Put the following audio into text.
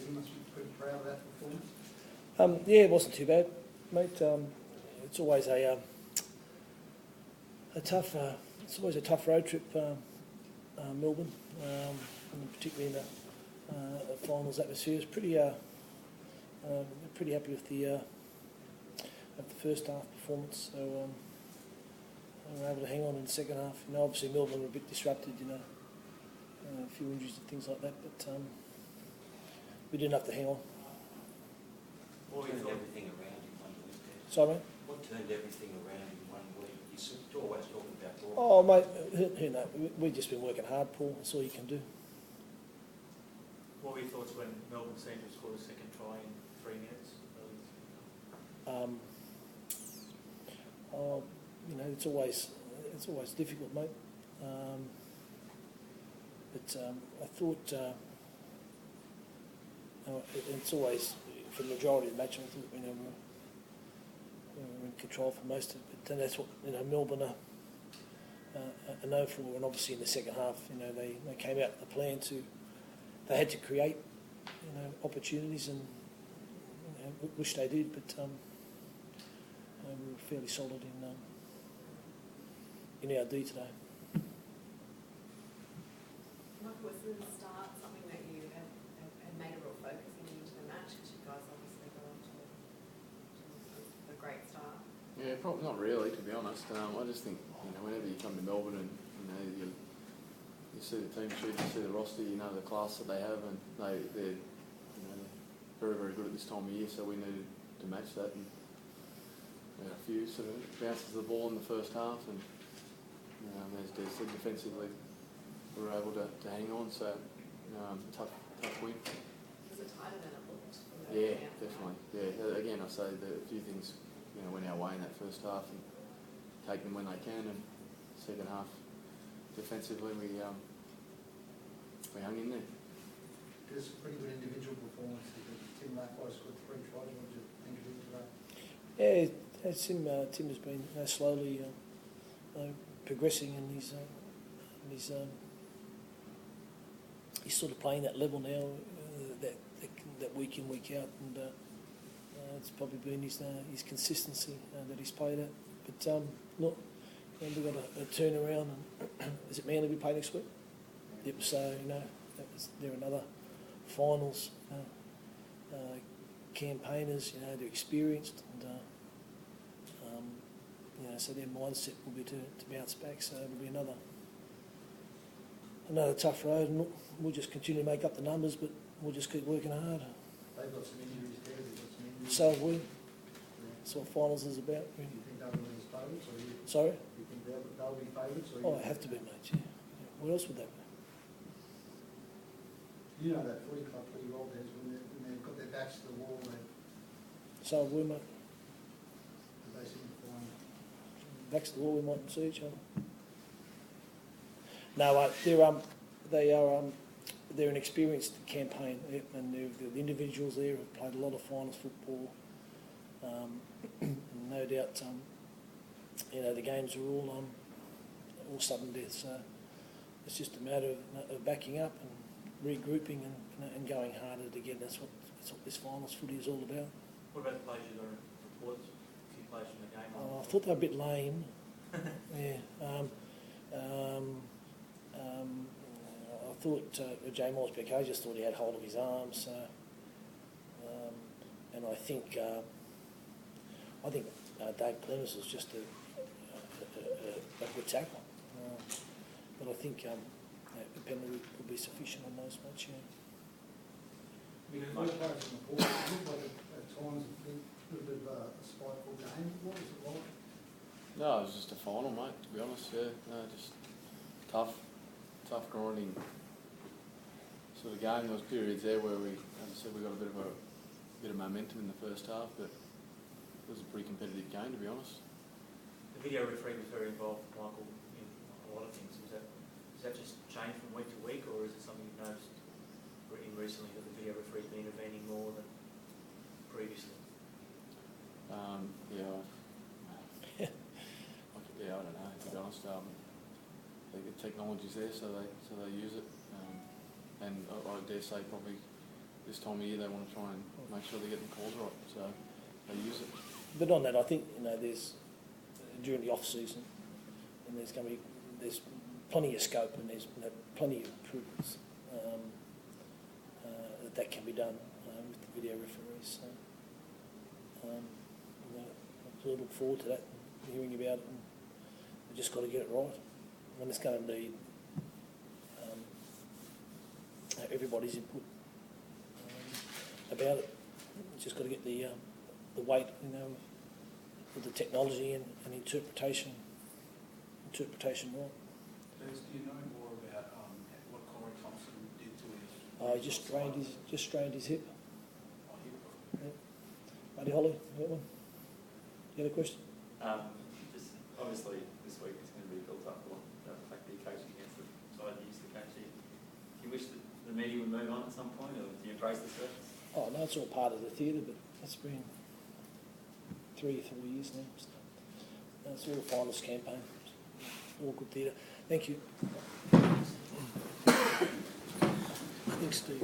You must be pretty proud of that performance. Yeah, it wasn't too bad, mate. It's always a tough. It's always a tough road trip, Melbourne, and particularly in the finals atmosphere. It's pretty. Pretty happy with the first half performance. So we were able to hang on in the second half. You know, obviously Melbourne were a bit disrupted. You know, a few injuries and things like that, but. We didn't have to hang on. What turned everything around in 1 week? Sorry? What turned everything around in 1 week? You're always talking about ball. Oh, mate, who knows? We've just been working hard, Paul. That's all you can do. What were your thoughts when Melbourne seemed to score a second try in 3 minutes? You know, it's always difficult, mate. But I thought. It's always, for the majority of the match, I thought, you know, we were in control for most of it. But then that's what, you know, Melbourne are known for. And obviously in the second half, you know, they came out with a plan they had to create, you know, opportunities, and you know, wish they did. But we were fairly solid in our D today. Michael, was the start something that you had made a real focus into the match, because you guys obviously got off to a great start? Yeah, probably not really, to be honest. I just think, you know, whenever you come to Melbourne and you know you see the team sheet, you see the roster, you know the class that they have, and they're you know very, very good at this time of year. So we needed to match that, and a few sort of bounces of the ball in the first half, and as Des said, defensively we were able to hang on. So tough win. Was it tighter than it looked? Yeah, definitely. Yeah, again, I say that a few things, you know, went our way in that first half, and take them when they can. And second half, defensively, we hung in there. It was a pretty good individual performance. Tim Lackey scored 3 tries. What did you think of him today? Yeah, Tim has been slowly progressing, and he's sort of playing that level now, that week in, week out, and it's probably been his consistency that he's played at. But look, we've got a turnaround, and is it Manly we play next week? Yep. So you know, they're another finals campaigners. You know, they're experienced, and you know, so their mindset will be to bounce back. So it'll be another tough road, and look, we'll just continue to make up the numbers, but we'll just keep working hard. They've got some injuries there. They've got some injuries. So have we. That's what finals is about. Do you think they'll be favourites, or you? Sorry? Do you think they'll be favourites, or? Oh, I have to be, mate. Yeah. What else would that be? You know that footy club pretty well, Des. When they've got their backs to the wall, So have we, mate. they seem to find. Backs to the wall, we mightn't see each other. No, they're an experienced campaign, and the individuals there have played a lot of finals football. No doubt, you know, the games are all sudden death. So it's just a matter of backing up and regrouping and going harder together. That's what this finals footy is all about. What about the players you got reports? A few players from the game? I thought they were a bit lame. Yeah. I thought Jay Morsbeck, I just thought he had hold of his arms, and I think Dave Clemens was just a good tackle, but I think the penalty will be sufficient on those much. Yeah. Because most players in the ball, it looked like a times a little bit of a spiteful game. What was it like? No, it was just a final, mate, to be honest, yeah. No, just tough grinding sort of game. There was periods there where we, as I said, we got a bit of momentum in the first half, but it was a pretty competitive game, to be honest. The video referee was very involved, Michael, in a lot of things. Does that just change from week to week, or is it something you've noticed recently that the video referee's been intervening more than previously? I don't know, to be honest. The technology's there, so they use it. And I dare say probably this time of year they want to try and make sure they're getting the calls right, so they use it. But on that, I think there's during the off season, and there's plenty of scope, and there's plenty of improvements that can be done with the video referees. So, I look forward to that, and hearing about it. And we've just got to get it right, and it's going to need everybody's input about it. It's just got to get the weight, with the technology and interpretation right. Do you know more about what Corey Thompson did to his? He just strained his hip. Yeah. Matty Holly, you got one? You had a question? Just obviously this week it's going to be built up on the fact that you're coaching against the side you used to coach. Do you wish that the media would move on at some point, or do you embrace the surface? Oh no, it's all part of the theatre, but that's been 3 or 4 years now. So that's all a finalist campaign. All good theatre. Thank you. Thanks, Steve.